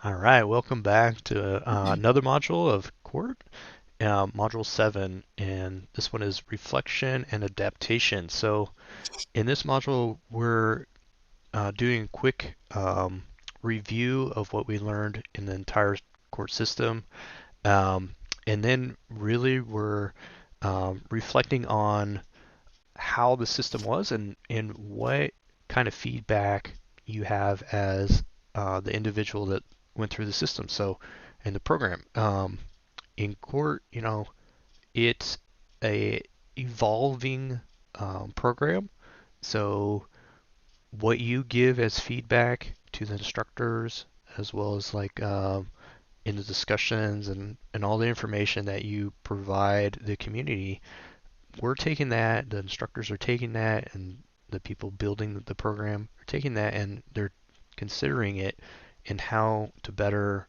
All right, welcome back to another module of QART, module 7, and this one is reflection and adaptation. So in this module, we're doing a quick review of what we learned in the entire QART system, um, and then really we're reflecting on how the system was and what kind of feedback you have as the individual that went through the system. So, in the program, in court, it's a evolving program. So, what you give as feedback to the instructors, as well as like in the discussions and all the information that you provide the community, we're taking that, the instructors are taking that, and the people building the program are taking that and they're considering it in how to better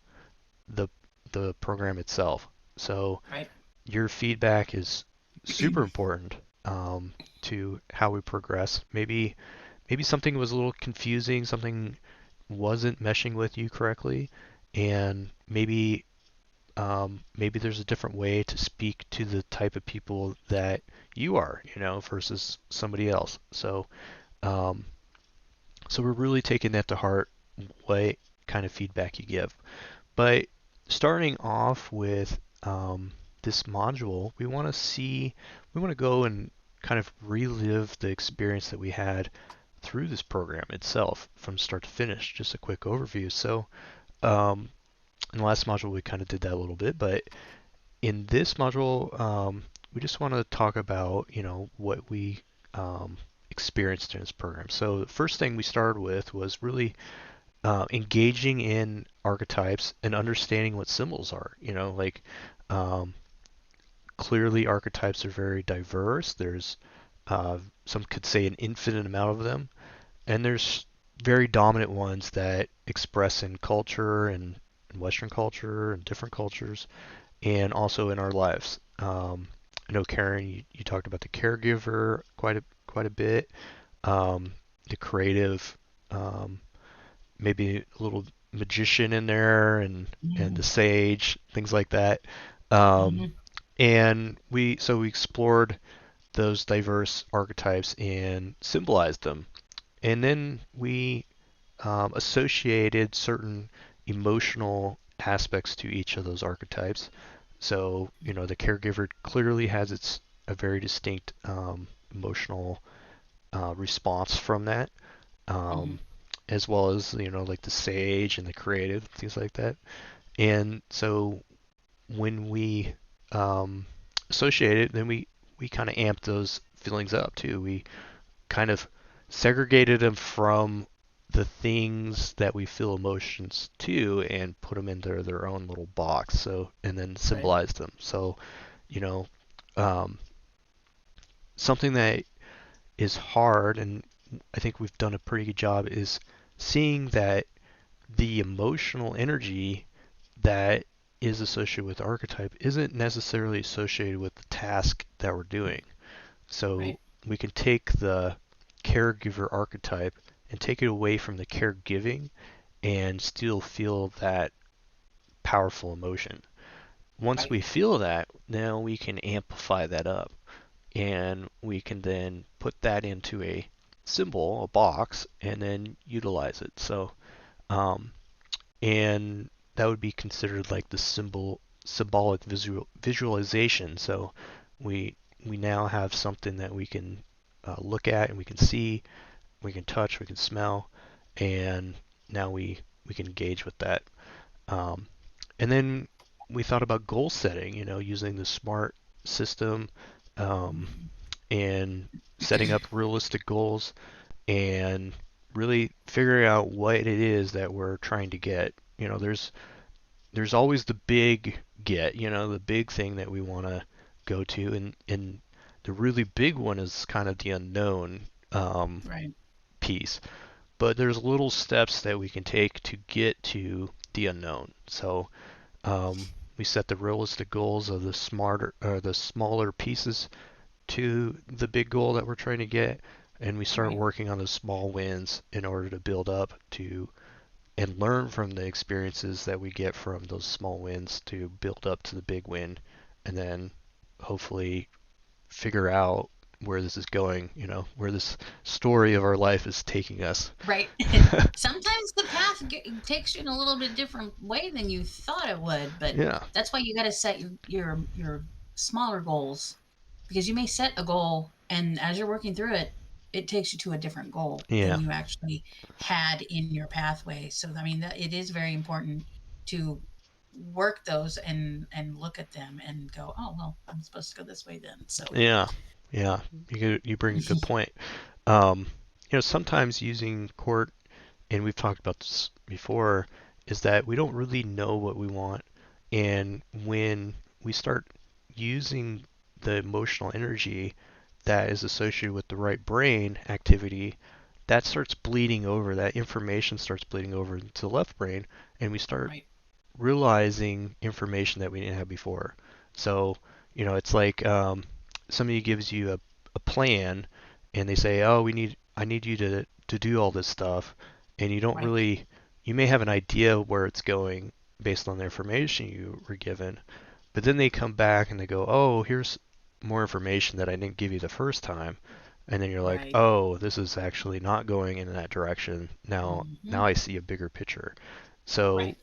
the the program itself. So Right. your feedback is super important to how we progress. Maybe something was a little confusing, something wasn't meshing with you correctly, and maybe there's a different way to speak to the type of people that you are, versus somebody else. Um, so we're really taking that to heart, what kind of feedback you give. But starting off with this module, we want to go and kind of relive the experience that we had through this program itself from start to finish. Just a quick overview. So um, in the last module, we kind of did that a little bit, but in this module, we just want to talk about, what we experienced in this program. So the first thing we started with was really engaging in archetypes and understanding what symbols are. Like um, clearly archetypes are very diverse. There's some could say an infinite amount of them, and there's very dominant ones that express in culture and Western culture and different cultures and also in our lives. I know Karen, you talked about the caregiver quite a bit, the creative, um, maybe a little magician in there, and the Mm-hmm. sage, things like that. Um, Mm-hmm. and we explored those diverse archetypes and symbolized them, and then we associated certain emotional aspects to each of those archetypes. So, the caregiver clearly has its a very distinct emotional response from that, Mm-hmm. um, as well as like the sage and the creative things like that. And so when we um, associate it, then we kind of amp those feelings up too. We kind of segregated them from the things that we feel emotions to and put them into their own little box. So, and then Right. symbolize them. So, you know, um, something that is hard, and I think we've done a pretty good job, is seeing that the emotional energy that is associated with archetype isn't necessarily associated with the task that we're doing. So Right. we can take the caregiver archetype and take it away from the caregiving and still feel that powerful emotion. Once Right. we feel that, now we can amplify that up and we can then put that into a symbol, a box, and then utilize it. So, um, and that would be considered like the symbolic visualization. So we now have something that we can look at and we can see, we can touch, we can smell, and now we can engage with that. Um, and then we thought about goal setting, using the SMART system, um, and setting up realistic goals and really figuring out what it is that we're trying to get. There's always the big get, the big thing that we want to go to, and the really big one is kind of the unknown Right. piece. But there's little steps that we can take to get to the unknown. So we set the realistic goals of the smarter or the smaller pieces to the big goal that we're trying to get, and we start Right. working on the small wins in order to build up to and learn from the experiences that we get from those small wins to build up to the big win, and then hopefully figure out where this is going, where this story of our life is taking us. Right. Sometimes the path takes you in a little bit different way than you thought it would, but Yeah, that's why you got to set your smaller goals, because you may set a goal and as you're working through it, it takes you to a different goal than yeah, you actually had in your pathway. So I mean, it is very important to work those and look at them and go, oh well, I'm supposed to go this way then. So yeah, yeah. You bring a good point. Um, sometimes using court, and we've talked about this before, is that we don't really know what we want. And when we start using the emotional energy that is associated with the right brain activity, that starts bleeding over, that information starts bleeding over into the left brain, and we start right, realizing information that we didn't have before. So, it's like somebody gives you a plan and they say, "Oh, I need you to do all this stuff," and you don't right, really, you may have an idea where it's going based on the information you were given, but then they come back and they go, "Oh, here's more information that I didn't give you the first time." And then you're like, right. "Oh, this is actually not going in that direction. Now Hmm. I see a bigger picture." So Right,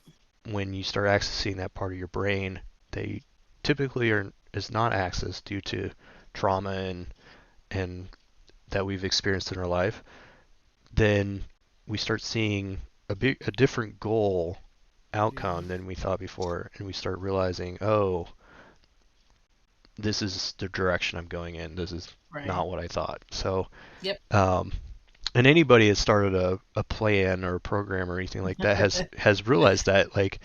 when you start accessing that part of your brain, they typically are is not accessed due to trauma and that we've experienced in our life, then we start seeing a different goal outcome than we thought before, and we start realizing, oh, this is the direction I'm going in. This is right. not what I thought. So, Yep. um, and anybody that started a plan or a program or anything like that has realized that, like,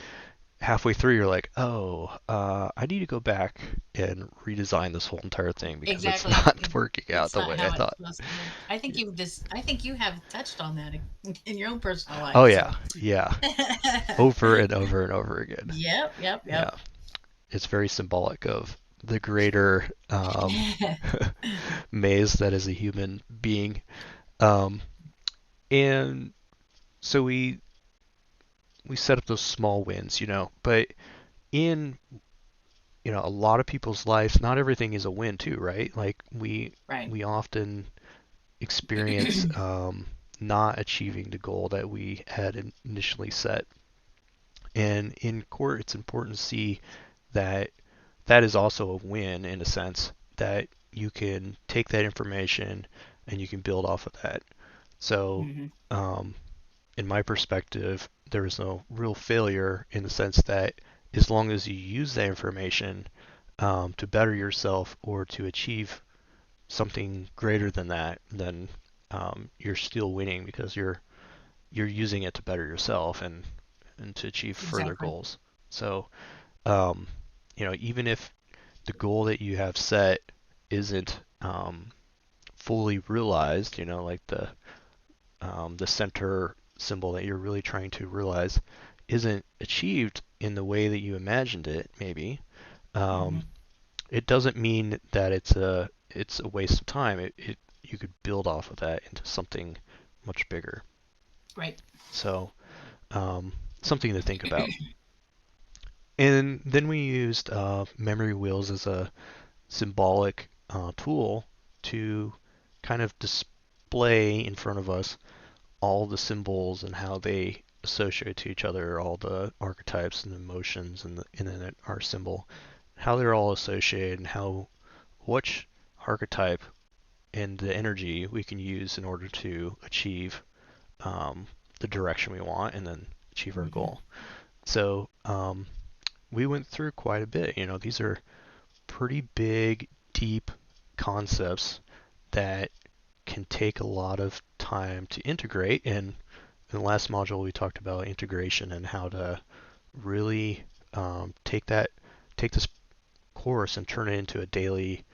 halfway through you're like, oh, I need to go back and redesign this whole entire thing because it's Exactly. not working out It's the not way I how it's thought. supposed to work. I think you have touched on that in your own personal Oh life. yeah, So. yeah, over and over and over again. Yep. Yep. Yeah, Yep. it's very symbolic of the greater maze that is a human being. Um, and so we set up those small wins, but in a lot of people's lives, not everything is a win too, right? Like Right. we often experience not achieving the goal that we had initially set. And in court, it's important to see that that is also a win in a sense that you can take that information and you can build off of that. So, Hmm. um, in my perspective, there is no real failure in the sense that as long as you use that information to better yourself or to achieve something greater than that, then you're still winning because you're using it to better yourself and to achieve further Exactly. goals. So, um, even if the goal that you have set isn't fully realized, like the center symbol that you're really trying to realize isn't achieved in the way that you imagined it, maybe, Hmm. um, it doesn't mean that it's a waste of time. You could build off of that into something much bigger. Right. So something to think about. And then we used memory wheels as a symbolic tool to kind of display in front of us all the symbols and how they associate to each other, all the archetypes and emotions and then our symbol, how they're all associated and how which archetype and the energy we can use in order to achieve um, the direction we want and then achieve our Hmm. goal. So we went through quite a bit. These are pretty big, deep concepts that can take a lot of time to integrate. And in the last module, we talked about integration and how to really take this course and turn it into a daily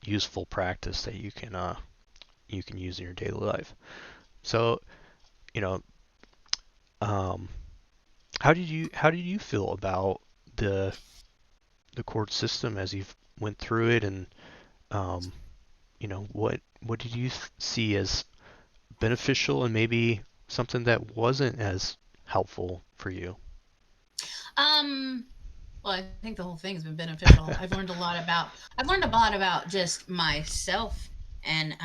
useful practice that you can use in your daily life. So, you know, um, how did you feel about the the court system as you went through it, and um, what did you see as beneficial and maybe something that wasn't as helpful for you? Um, well, I think the whole thing has been beneficial. I've learned a lot about just myself and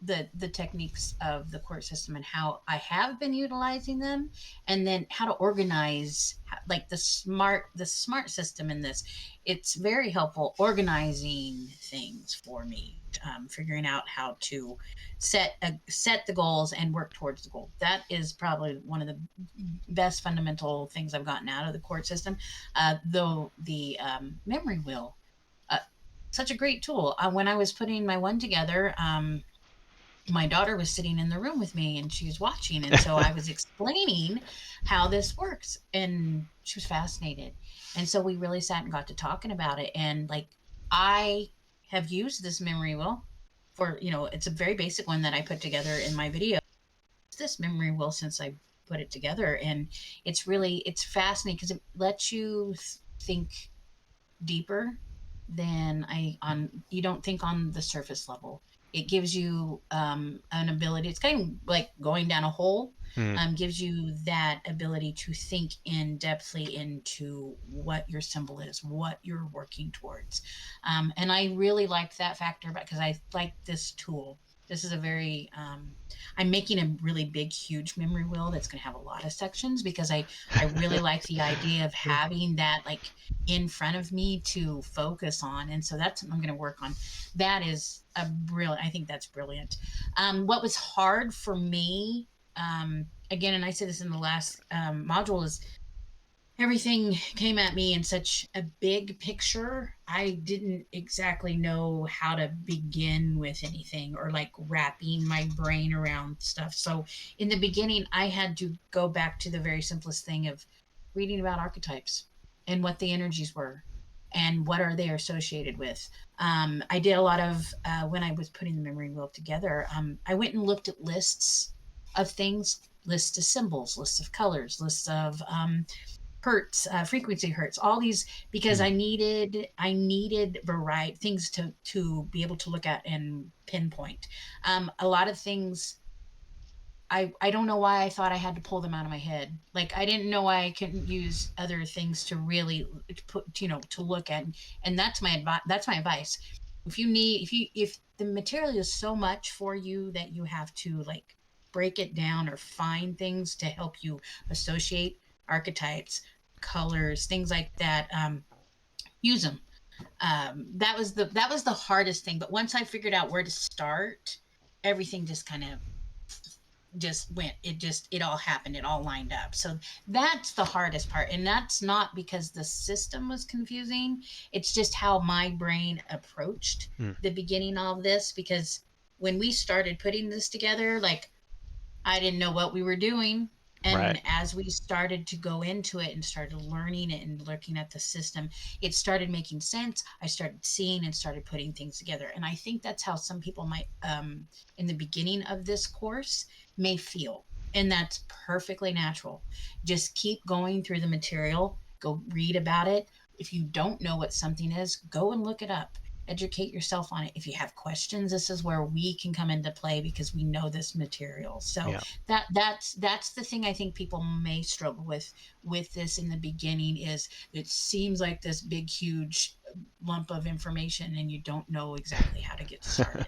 the techniques of the court system and how I have been utilizing them, and then how to organize like the smart system in this. It's very helpful organizing things for me, figuring out how to set the goals and work towards the goal. That is probably one of the best fundamental things I've gotten out of the court system. Though the memory wheel, uh, such a great tool. When I was putting my one together, my daughter was sitting in the room with me and she was watching, and so I was explaining how this works, and she was fascinated. And so we really sat and got to talking about it. And like, I have used this memory wheel for, it's a very basic one that I put together in my video. This memory wheel since I put it together, and it's fascinating because it lets you think deeper than I on you don't think on the surface level. It gives you an ability. It's kind of like going down a hole. Hmm. Gives you that ability to think in depthly into what your symbol is, what you're working towards. And I really liked that factor because I like this tool. This is a very I'm making a really big, huge memory wheel that's going to have a lot of sections because I really like the idea of having that like in front of me to focus on. And so that's what I'm going to work on. That is a brilliant, I think that's brilliant. What was hard for me, again, and I said this in the last module, is everything came at me in such a big picture. I didn't exactly know how to begin with anything or like wrapping my brain around stuff. So in the beginning, I had to go back to the very simplest thing of reading about archetypes and what the energies were and what are they associated with. I did a lot of when I was putting the memory wheel together. I went and looked at lists of things, lists of symbols, lists of colors, lists of hertz, frequency hertz, all these, because Hmm. I needed variety things to be able to look at and pinpoint. A lot of things I don't know why I thought I had to pull them out of my head. Like I didn't know why I couldn't use other things to really put, to look at. And that's my advice. If the material is so much for you that you have to like break it down or find things to help you associate archetypes, colors, things like that, use them. That was the hardest thing. But once I figured out where to start, everything just kind of just went it all happened, it all lined up. So that's the hardest part, and that's not because the system was confusing. It's just how my brain approached Hmm. the beginning of this, because when we started putting this together, like, I didn't know what we were doing. Right. And as we started to go into it and started learning it and looking at the system, it started making sense. I started seeing and started putting things together. And I think that's how some people might, in the beginning of this course, may feel. And that's perfectly natural. Just keep going through the material, go read about it. If you don't know what something is, go and look it up, educate yourself on it. If you have questions, this is where we can come into play because we know this material. So Yeah. that's the thing I think people may struggle with this in the beginning, is it seems like this big huge lump of information and you don't know exactly how to get started.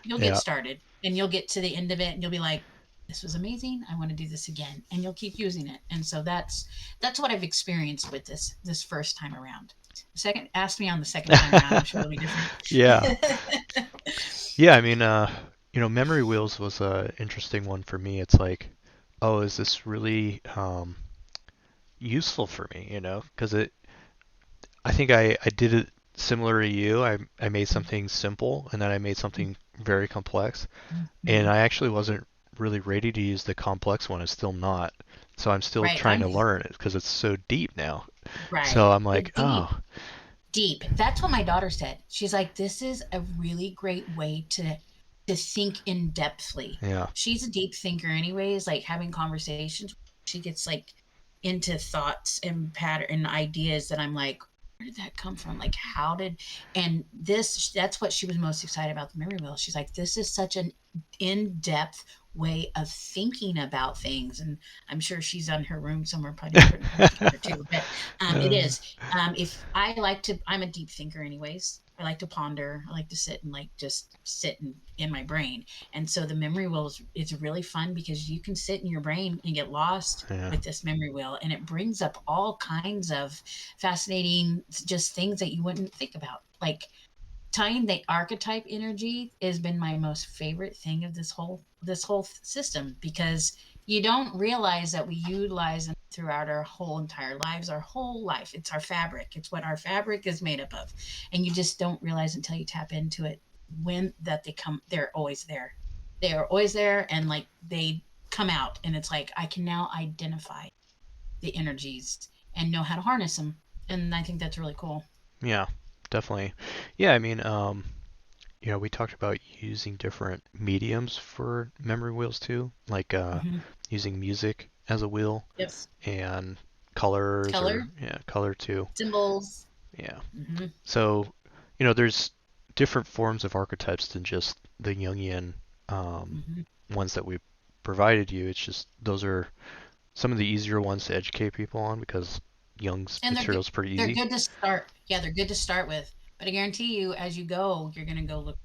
You'll get Yeah. started and you'll get to the end of it and you'll be like, this was amazing, I want to do this again, and you'll keep using it. And so that's what I've experienced with this first time around. Second, ask me on the second time around, I'm sure it'll be different. Yeah. Yeah. I mean, memory wheels was a interesting one for me. It's like, oh, is this really useful for me? Because I think I did it similar to you. I made something simple and then I made something very complex, and Mhm. I actually wasn't really ready to use the complex one. I'm still not. So I'm still Right, trying to learn it because it's so deep now. right. So I'm It's like, deep, oh, deep. That's what my daughter said. She's like, this is a really great way to think in depthly. yeah. She's a deep thinker anyways, like having conversations. She gets like into thoughts and pattern and ideas that I'm like, where did that come from? Like, how did, and this, that's what she was most excited about the memory wheel. She's like, this is such an in-depth way of thinking about things. And I'm sure she's on her room somewhere putting her together too. But it Uh, is. If I like to, I'm a deep thinker anyways. I like to ponder. I like to sit and like just sit in my brain. And so the memory wheel is really fun because you can sit in your brain and get lost yeah, with this memory wheel, and it brings up all kinds of fascinating just things that you wouldn't think about, like tying the archetype energy has been my most favorite thing of this whole system, because you don't realize that we utilize them throughout our whole entire lives, our whole life. It's our fabric. It's what our fabric is made up of. And you just don't realize until you tap into it when that they're always there. They are always there, and like they come out, and it's like I can now identify the energies and know how to harness them. And I think that's really cool. yeah, definitely. Yeah, I mean, we talked about using different mediums for memory wheels too, like Hmm. using music as a wheel Yes. and colors Color, or yeah, color too. symbols. Yeah. Hmm. So, there's different forms of archetypes than just the Jungian um, Hmm. ones that we provided you. It's just those are some of the easier ones to educate people on because Jung's And material is pretty they're easy. good to start. Yeah, they're good to start with. But I guarantee you, as you go, you're gonna go look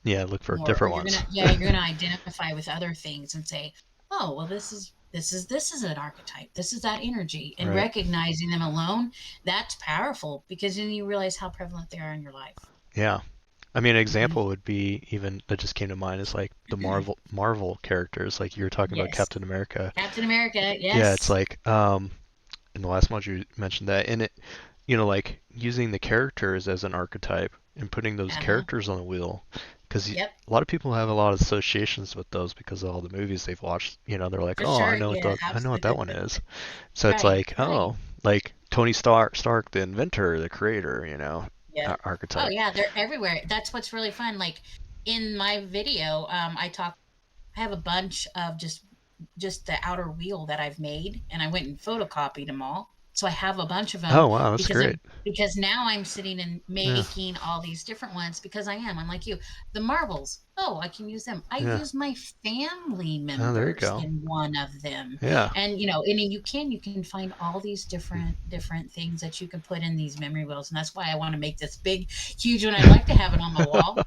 Yeah, look for more, or different ones. you're gonna identify with other things and say, oh, well, this is an archetype. This is that energy, and Right. recognizing them alone, that's powerful because then you realize how prevalent they are in your life. Yeah. I mean, an Hmm. example would be even that just came to mind is like the Marvel characters, like you were talking about Yes, Captain America. Captain America. Yeah, it's Yes. like in the last module you mentioned that, and it, like using the characters as an archetype and putting those Uh huh. characters on the wheel, because a Yep. lot of people have a lot of associations with those because of all the movies they've watched. They're like, For oh, sure. Yeah. I know what that Absolutely. one is. So it's Right. like, Right. oh, like Tony Stark, the inventor, the creator, Yeah. Oh archetype. yeah, they're everywhere. That's what's really fun. Like in my video, I have a bunch of just the outer wheel that I've made, and I went and photocopied them all. So I have a bunch of Oh them wow, that's because great. now I'm sitting and Yeah, making all these different ones because I'm like you. The marbles, oh, I can use them. I yeah. use my family Oh, there you members go. in one of them. Yeah. And and you can find all these different things that you can put in these memory wheels, and that's why I want to make this big huge one. I'd like to have it on my wall.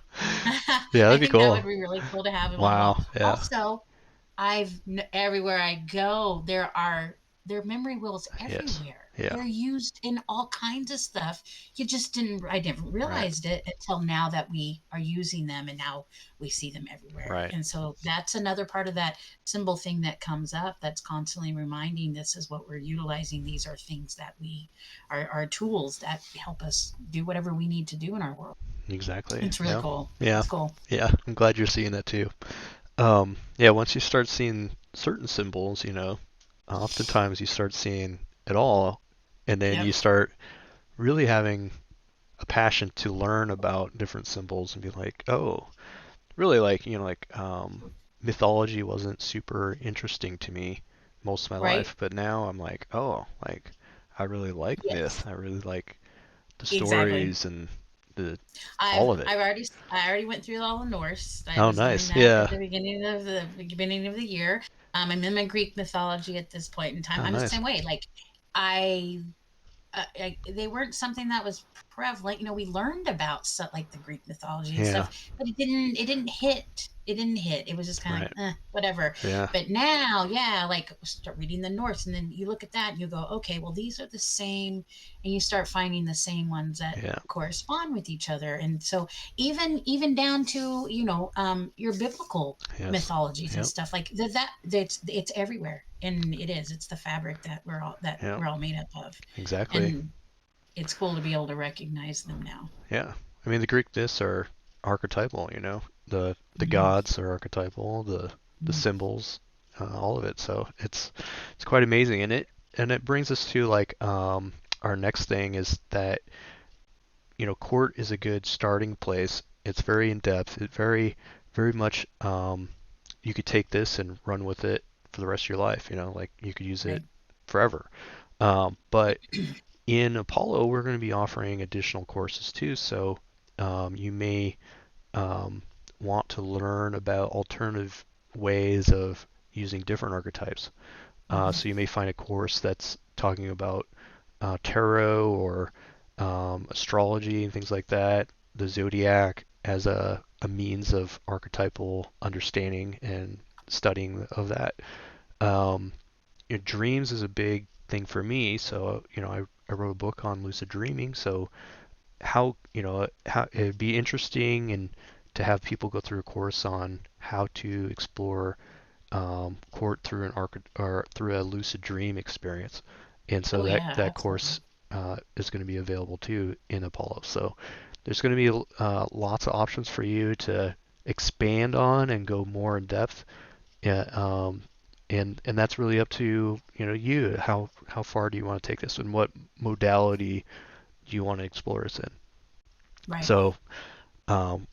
Yeah, I that'd be think that cool. would be really cool to have him on the wall. Wow. Yeah. Also, everywhere I go, there are memory wheels Yes. everywhere. Yeah. They're used in all kinds of stuff. I never Right. realized it until now that we are using them, and now we see them everywhere. Right. And so that's another part of that symbol thing that comes up, that's constantly reminding this is what we're utilizing. These are things that are tools that help us do whatever we need to do in our world. Exactly. It's really Yeah. cool. Yeah. It's cool. Yeah. I'm glad you're seeing that too. Yeah, once you start seeing certain symbols, oftentimes you start seeing it all, and then Yep. you start really having a passion to learn about different symbols and be like, oh, really like, mythology wasn't super interesting to me most of my Right? life, but now I'm like, oh, like I really like myth. Yes. I really like the Exactly. stories and the I've all of it. I've already I already went through all the Norse. I Oh, was doing nice. that at Yeah. the beginning of the year. I'm in my Greek mythology at this point in time. Oh, I'm the nice. same way. Like I they weren't something that was prevalent. We learned about stuff like the Greek mythology and Yeah. stuff, but it didn't hit. It didn't hit. It was just kind of Right. like, whatever. Yeah. But now, yeah, like start reading the Norse, and then you look at that and you go, okay, well, these are the same, and you start finding the same ones that Yeah. correspond with each other. And so even down to your biblical Yes. mythologies and Yep. stuff like that's it's everywhere, and it's the fabric Yep. we're all made up of. Exactly. And it's cool to be able to recognize them now. Yeah. I mean, the Greek myths are archetypal, the Hmm. gods are archetypal, the symbols, all of it. So it's quite amazing, and it brings us to like our next thing is that court is a good starting place. It's very in depth. It very much you could take this and run with it for the rest of your life. Like you could use it Right. forever. But in Apollo, we're going to be offering additional courses too. So you may um, want to learn about alternative ways of using different archetypes. Hmm. So you may find a course that's talking about tarot or astrology and things like that, the zodiac as a means of archetypal understanding and studying of that. Um, Dreams is a big thing for me. So, I wrote a book on lucid dreaming. So how it'd be interesting and to have people go through a course on how to explore court through an arc or through a lucid dream experience. And so Oh that yeah, that absolutely. course is going to be available too in Apollo. So there's going to be lots of options for you to expand on and go more in depth. Yeah, and that's really up to you. How far do you want to take this, and what modality do you want to explore this in? Right. So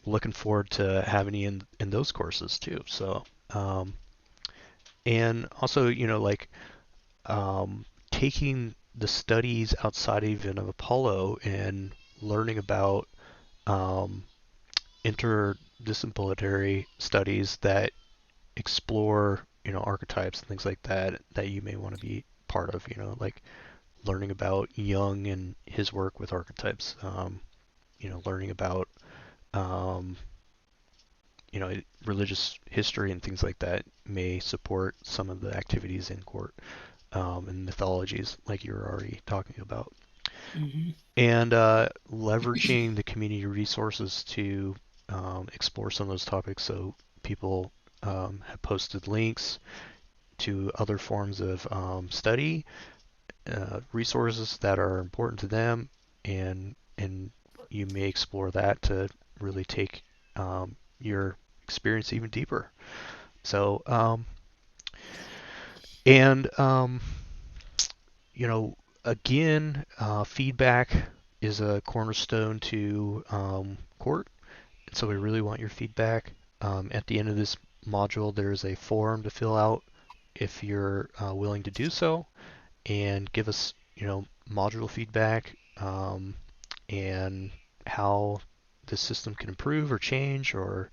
looking forward to having you in those courses too. So and also like taking the studies outside even of Apollo and learning about um, interdisciplinary studies that explore archetypes and things like that that you may want to be part of. Like learning about Jung and his work with archetypes. Learning about um, religious history and things like that may support some of the activities in court and mythologies like you were already talking about. Hmm. And leveraging the community resources to explore some of those topics. So people have posted links to other forms of study, resources that are important to them, and you may explore that to really take your experience even deeper. So and you know, again, feedback is a cornerstone to court. So we really want your feedback. At the end of this module, there's a form to fill out if you're willing to do so, and give us, module feedback and how the system can improve or change or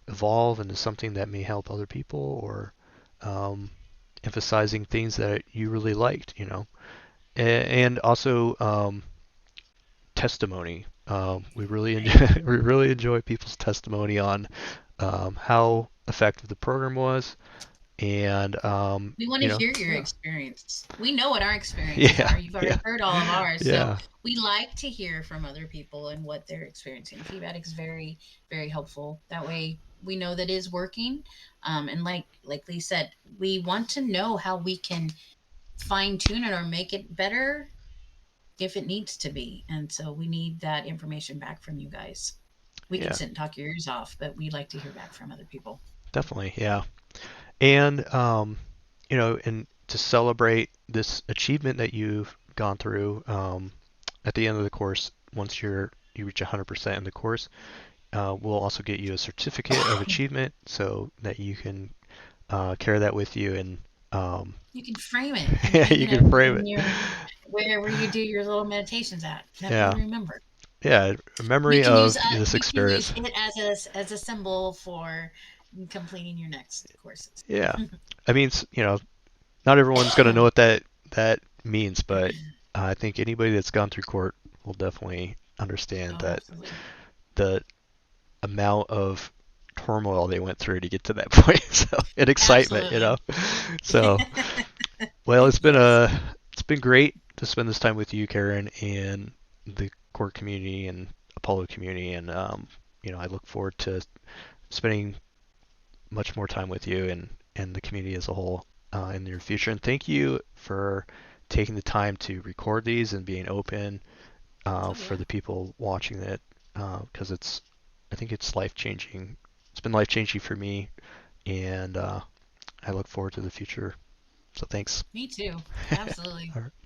evolve into something that may help other people or um, emphasizing things that you really liked. And also testimony. We really Right. enjoy, we really enjoy people's testimony on how effective the program was, and We want to hear your yeah, experience. We know what our experiences yeah, are. You've already yeah, heard all of ours. So yeah, we like to hear from other people and what they're experiencing. Feedback is very, very helpful. That way we know that is working. And like Lee said, we want to know how we can fine tune it or make it better if it needs to be. And so we need that information back from you guys. We can yeah, sit and talk your ears off, but we like to hear back from other people. definitely, yeah. And and to celebrate this achievement that you've gone through, at the end of the course, once you reach 100% in the course, we'll also get you a certificate of achievement so that you can carry that with you and You can frame it and hang you it up can frame in it. your wherever you do your little meditations at. That way Yeah, you remember. yeah, a You memory can use of this you can use experience. it as a symbol for completing your next courses. Yeah, I mean, not everyone's going to know what that means, but I think anybody that's gone through court will definitely understand Oh, that absolutely. the amount of turmoil they went through to get to that point. So, and excitement, Absolutely. So, well, Yes. it's been great to spend this time with you, Karen, and the court community and Apollo community, and I look forward to spending much more time with you and the community as a whole in the near future. And thank you for taking the time to record these and being open Oh for yeah. the people watching it because I think it's life changing. It's been life changing for me, and I look forward to the future. So thanks. Me too. Absolutely. All right.